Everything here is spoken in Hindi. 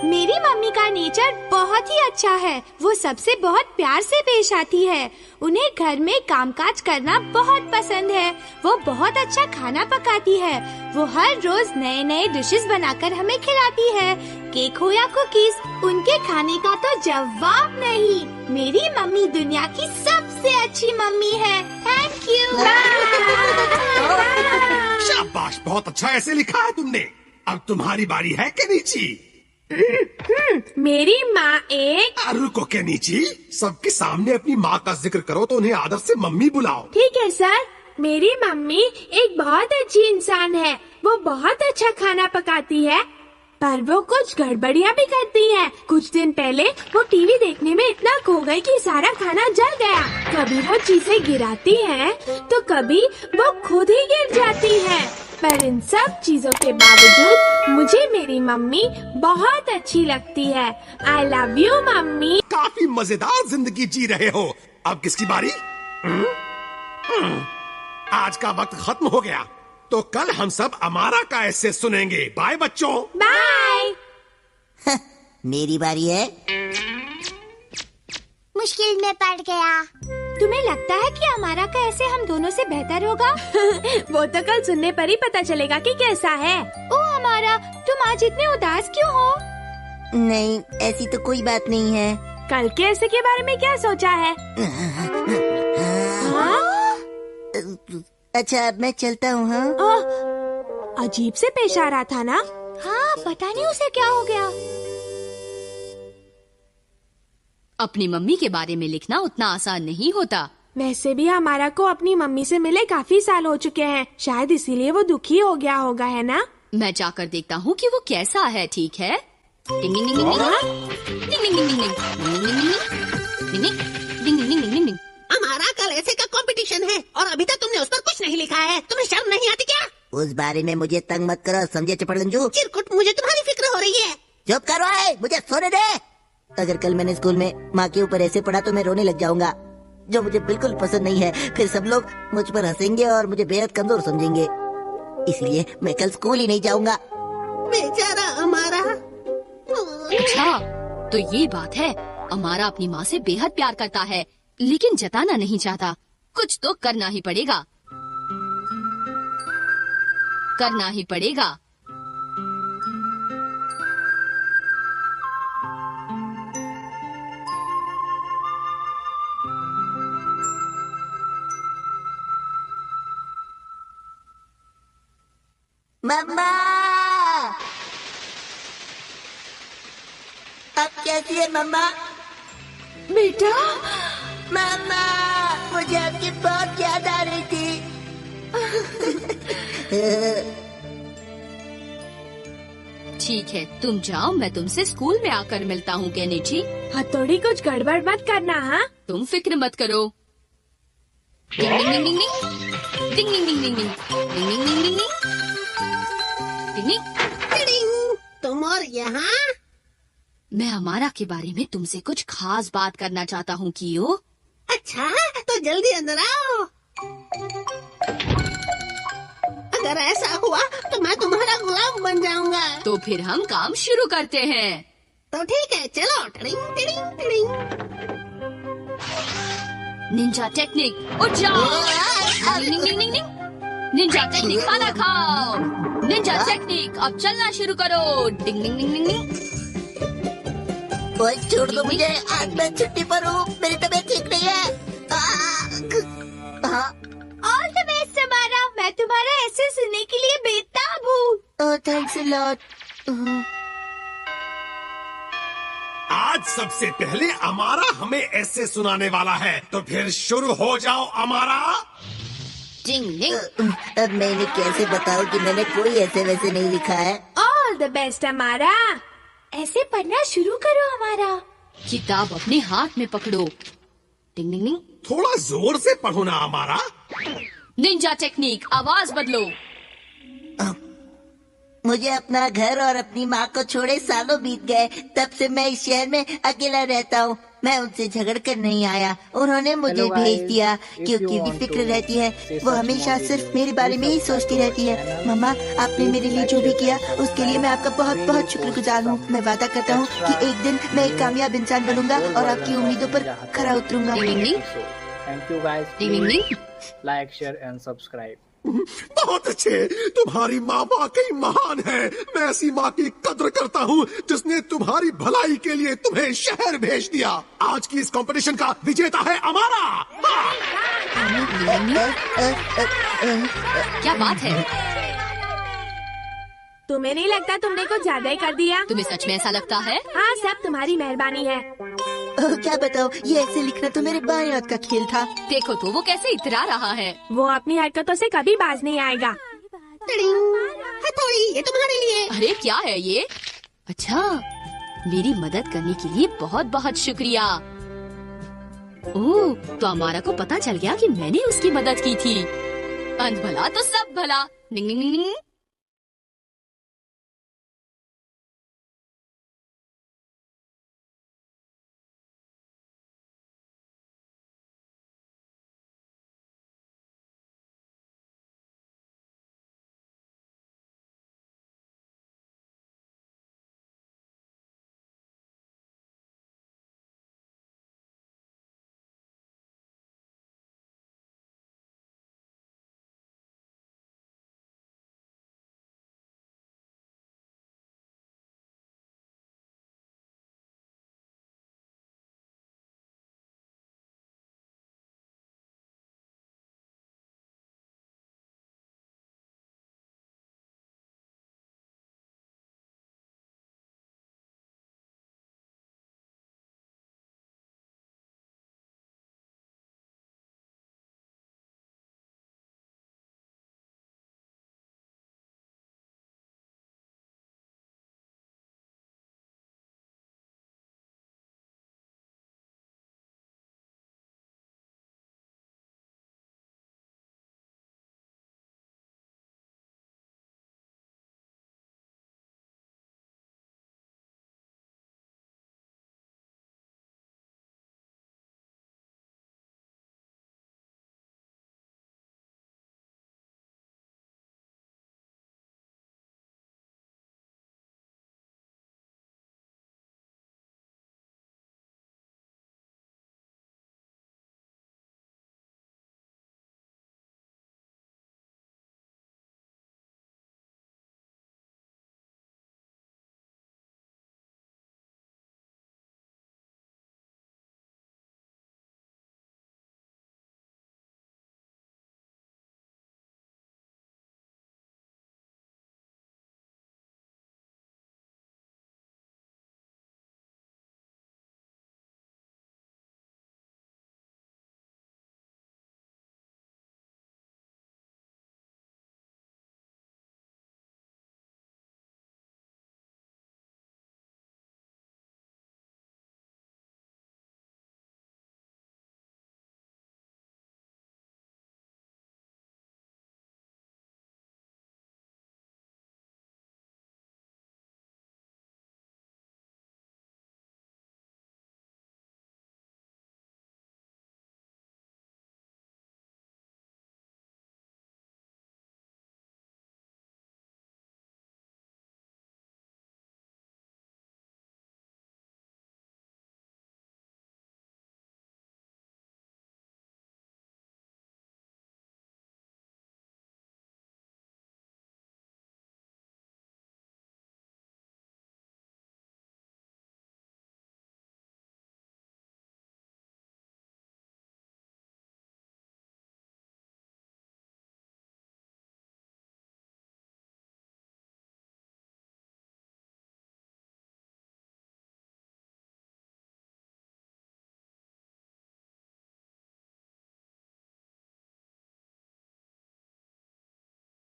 मेरी मम्मी का नेचर बहुत ही अच्छा है। वो सबसे बहुत प्यार से पेश आती है। उन्हें घर में कामकाज करना बहुत पसंद है। वो बहुत अच्छा खाना पकाती है। वो हर रोज नए नए डिशेस बनाकर हमें खिलाती है। केक हो या कुकीज, उनके खाने का तो जवाब नहीं। मेरी मम्मी दुनिया की सबसे अच्छी मम्मी है। Thank you. शाबाश, बहुत अच्छा ऐसे लिखा है तुमने। अब तुम्हारी बारी है केनिची। मेरी माँ एक रुको केनिची, सबके सामने अपनी माँ का जिक्र करो तो उन्हें आदर से मम्मी बुलाओ। ठीक है सर। मेरी मम्मी एक बहुत अच्छी इंसान है। वो बहुत अच्छा खाना पकाती है, पर वो कुछ गड़बड़ियाँ भी करती है। कुछ दिन पहले वो टीवी देखने में इतना खो गई कि सारा खाना जल गया। कभी वो चीजें गिराती है तो कभी वो खुद ही गिर जाती है। पर इन सब चीजों के बावजूद मुझे मेरी मम्मी बहुत अच्छी लगती है। I love you mummy. काफी मजेदार जिंदगी जी रहे हो। अब किसकी बारी? आज का वक्त खत्म हो गया, तो कल हम सब अमारा का ऐसे सुनेंगे। बाय बच्चों। बाय। मेरी बारी है। मुश्किल में पड़ गया। तुम्हें लगता है कि हमारा का ऐसे हम दोनों से बेहतर होगा? वो तो कल सुनने पर ही पता चलेगा कि कैसा है। ओ हमारा, तुम आज इतने उदास क्यों हो? नहीं, ऐसी तो कोई बात नहीं है। कल के ऐसे के बारे में क्या सोचा है? अच्छा, अब मैं चलता हूँ। हाँ, अजीब से पेश आ रहा था ना। हाँ, पता नहीं उसे क्या हो गया। अपनी मम्मी के बारे में लिखना उतना आसान नहीं होता। वैसे भी हमारा को अपनी मम्मी से मिले काफी साल हो चुके हैं। शायद इसीलिए वो दुखी हो गया होगा, है ना? मैं जाकर देखता हूँ कि वो कैसा है। ठीक है। डिंग डिंग डिंग डिंग डिंग डिंग डिंग डिंग डिंग डिंग डिंग डिंग। हमारा कल ऐसे का कंपटीशन है और अभी तक तुमने उस पर कुछ नहीं लिखा है। तुम्हें शर्म नहीं आती क्या? उस बारे में मुझे तंग मत करो, समझे चपड़गंजू? चिरकुट, मुझे तुम्हारी फिक्र हो रही है। चुप करो, मुझे सोने दे। अगर कल मैंने स्कूल में माँ के ऊपर ऐसे पढ़ा तो मैं रोने लग जाऊंगा, जो मुझे बिल्कुल पसंद नहीं है। फिर सब लोग मुझ पर हंसेंगे और मुझे बेहद कमजोर समझेंगे। इसलिए मैं कल स्कूल ही नहीं जाऊंगा। बेचारा हमारा। अच्छा, तो ये बात है। हमारा अपनी माँ से बेहद प्यार करता है, लेकिन जताना नहीं चाहता। कुछ तो करना ही पड़ेगा, करना ही पड़ेगा। मम्मा, अब कैसी है मम्मा? बेटा, मम्मा, मुझे आपकी बहुत याद आ रही थी। ठीक है, तुम जाओ, मैं तुमसे स्कूल में आकर मिलता हूँ। केनिची, हथौड़ी कुछ गड़बड़ मत करना। हाँ, तुम फिक्र मत करो। डिंग डिंग डिंग डिंग डिंग डिंग डिंग डिंग डिंग डिंग डिंग डिंग डिंग डिंग। टिडिंग, तुम और यहाँ? मैं हमारा के बारे में तुमसे कुछ खास बात करना चाहता हूँ कियो। अच्छा, तो जल्दी अंदर आओ। अगर ऐसा हुआ तो मैं तुम्हारा गुलाम बन जाऊंगा। तो फिर हम काम शुरू करते हैं। तो ठीक है, चलो। Tiding tiding tiding. Ninja technique, उठ जाओ। डिंग डिंग डिंग डिंग। निंजा टेक्निक, खाना खाओ। निंजा टेक्निक, अब चलना शुरू करो। डिंग डिंग डिंग डिंग डिंग। कोई छोड़ दो मुझे, आज मैं छुट्टी पर हूँ। मेरी तबीयत ठीक नहीं है। ऑल द बेस्ट हमारा। मैं तुम्हारा ऐसे सुनने के लिए बेताब हूँ। ओह, थैंक्स अ लॉट। आज सबसे पहले अमारा हमें ऐसे सुनाने वाला है, तो फिर शुरू हो जाओ अमारा। डिंग डिंग। अब मैंने कैसे बताऊं कि मैंने कोई ऐसे वैसे नहीं लिखा है। ऑल द बेस्ट हमारा। ऐसे पढ़ना शुरू करो हमारा। किताब अपने हाथ में पकड़ो। डिंग डिंग डिंग। थोड़ा जोर से पढ़ो ना अमारा। निंजा टेक्निक, आवाज बदलो। मुझे अपना घर और अपनी माँ को छोड़े सालों बीत गए। तब से मैं इस शहर में अकेला रहता हूँ। मैं उनसे झगड़ कर नहीं आया, उन्होंने मुझे भेज दिया क्योंकि भी फिक्र रहती है। वो हमेशा सिर्फ मेरे बारे में ही सोचती रहती है। मम्मा, आपने मेरे लिए जो भी किया उसके लिए मैं आपका बहुत बहुत शुक्रगुजार हूँ। मैं वादा करता हूँ कि एक दिन मैं एक कामयाब इंसान बनूंगा और आपकी उम्मीदों पर खरा उतरूंगा। Thank you guys, like share and subscribe. बहुत अच्छे, तुम्हारी माँ वाकई महान है। मैं ऐसी माँ की कद्र करता हूँ जिसने तुम्हारी भलाई के लिए तुम्हें शहर भेज दिया। आज की इस कंपटीशन का विजेता है हमारा। क्या बात है? तुम्हें नहीं लगता तुमने कुछ ज्यादा ही कर दिया? तुम्हें सच में ऐसा लगता है? हाँ, सब तुम्हारी मेहरबानी है। क्या बताओ, ये ऐसे लिखना तो मेरे बाएं हाथ का खेल था। देखो तो वो कैसे इतरा रहा है। वो अपनी हरकतों से कभी बाज नहीं आएगा। हथौड़ी, ये तुम्हारे लिए। अरे क्या है ये? अच्छा, मेरी मदद करने के लिए बहुत बहुत शुक्रिया। ओह, तो अमारा को पता चल गया कि मैंने उसकी मदद की थी। अंत भला तो सब भला। निंग निंग निंग निंग।